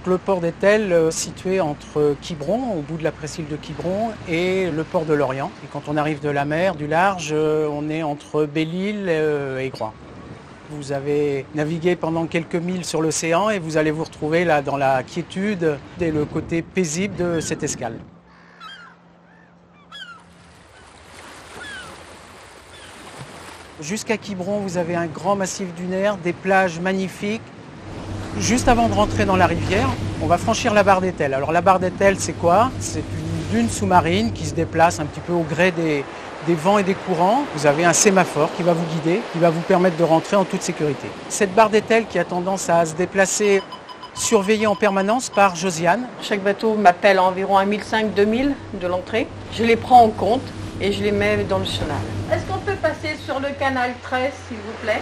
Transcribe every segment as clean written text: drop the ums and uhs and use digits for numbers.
le port d'Étel, situé entre Quiberon, au bout de la presqu'île de Quiberon, et le port de Lorient. Et quand on arrive de la mer, du large, on est entre Belle-Île et Groix. Vous avez navigué pendant quelques milles sur l'océan et vous allez vous retrouver là dans la quiétude et le côté paisible de cette escale. Jusqu'à Quiberon, vous avez un grand massif dunaire, des plages magnifiques. Juste avant de rentrer dans la rivière, on va franchir la barre d'Étel. Alors la barre d'Étel, c'est quoi? C'est une dune sous-marine qui se déplace un petit peu au gré des vents et des courants. Vous avez un sémaphore qui va vous guider, qui va vous permettre de rentrer en toute sécurité. Cette barre d'Étel qui a tendance à se déplacer, surveillée en permanence par Josiane. Chaque bateau m'appelle à environ 1500-2000 de l'entrée. Je les prends en compte et je les mets dans le chenal. Est-ce qu'on peut passer sur le canal 13, s'il vous plaît?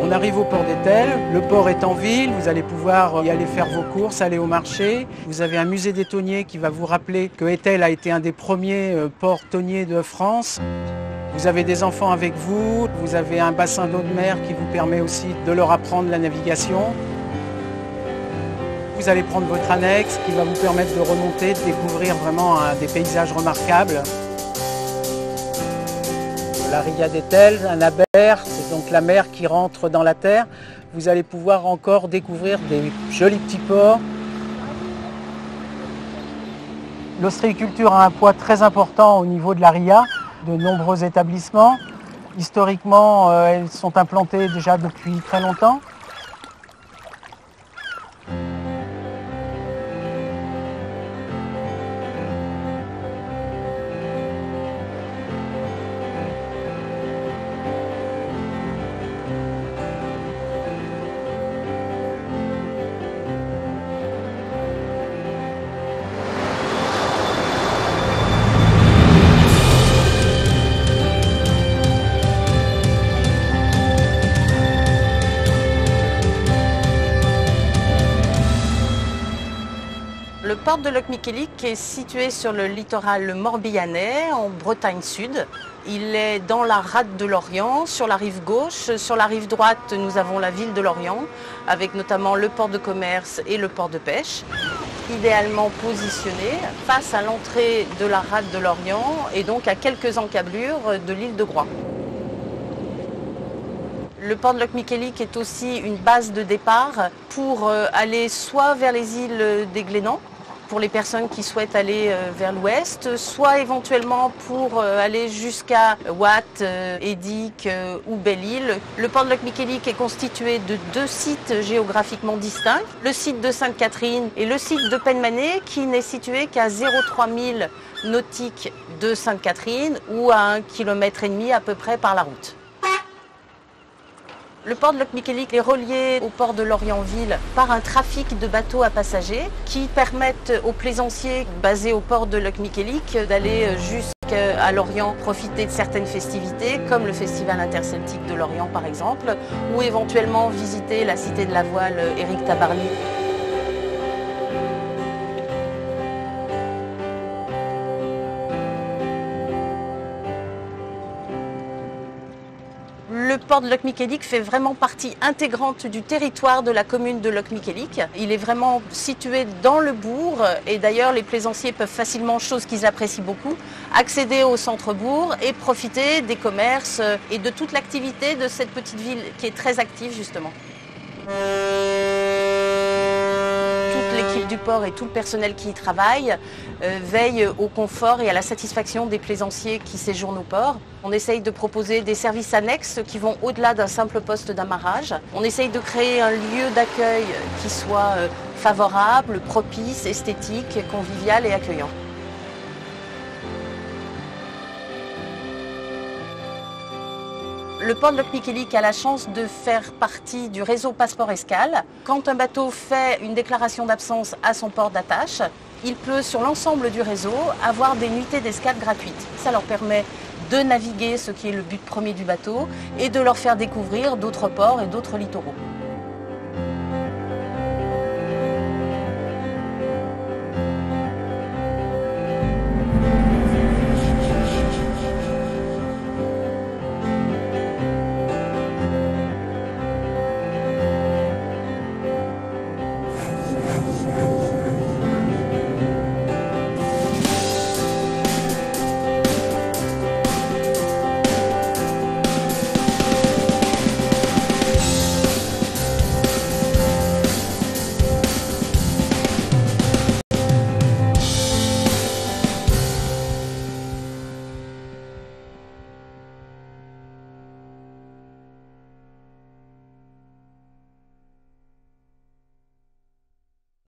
On arrive au port d'Étel, le port est en ville, vous allez pouvoir y aller faire vos courses, aller au marché. Vous avez un musée des thoniers qui va vous rappeler que Étel a été un des premiers ports thoniers de France. Vous avez des enfants avec vous, vous avez un bassin d'eau de mer qui vous permet aussi de leur apprendre la navigation. Vous allez prendre votre annexe qui va vous permettre de remonter, de découvrir vraiment des paysages remarquables. La ria d'Étel, un aber, c'est donc la mer qui rentre dans la terre. Vous allez pouvoir encore découvrir des jolis petits ports. L'ostréiculture a un poids très important au niveau de la ria. De nombreux établissements. Historiquement, elles sont implantées déjà depuis très longtemps. Le port de Locmiquélic est situé sur le littoral morbihanais, en Bretagne Sud. Il est dans la rade de Lorient, sur la rive gauche. Sur la rive droite, nous avons la ville de Lorient, avec notamment le port de commerce et le port de pêche. Idéalement positionné face à l'entrée de la rade de Lorient et donc à quelques encablures de l'île de Groix. Le port de Locmiquélic est aussi une base de départ pour aller soit vers les îles des Glénans, pour les personnes qui souhaitent aller vers l'ouest, soit éventuellement pour aller jusqu'à Watt, Édic ou Belle-Île. Le port de Locmiquélic est constitué de deux sites géographiquement distincts, le site de Sainte-Catherine et le site de Penmanet, qui n'est situé qu'à 0,3 milles nautiques de Sainte-Catherine ou à 1,5 km à peu près par la route. Le port de Locmiquélic est relié au port de Lorient-Ville par un trafic de bateaux à passagers qui permettent aux plaisanciers basés au port de Locmiquélic d'aller jusqu'à Lorient profiter de certaines festivités comme le Festival interceltique de Lorient par exemple, ou éventuellement visiter la cité de la voile Éric Tabarly. Le port de Locmiquélic fait vraiment partie intégrante du territoire de la commune de Locmiquélic. Il est vraiment situé dans le bourg et d'ailleurs les plaisanciers peuvent facilement, chose qu'ils apprécient beaucoup, accéder au centre-bourg et profiter des commerces et de toute l'activité de cette petite ville qui est très active justement. Toute l'équipe du port et tout le personnel qui y travaille veille au confort et à la satisfaction des plaisanciers qui séjournent au port. On essaye de proposer des services annexes qui vont au-delà d'un simple poste d'amarrage. On essaye de créer un lieu d'accueil qui soit favorable, propice, esthétique, convivial et accueillant. Le port de Locmiquélic a la chance de faire partie du réseau Passeport Escale. Quand un bateau fait une déclaration d'absence à son port d'attache, il peut, sur l'ensemble du réseau, avoir des nuitées d'escale gratuites. Ça leur permet de naviguer, ce qui est le but premier du bateau, et de leur faire découvrir d'autres ports et d'autres littoraux.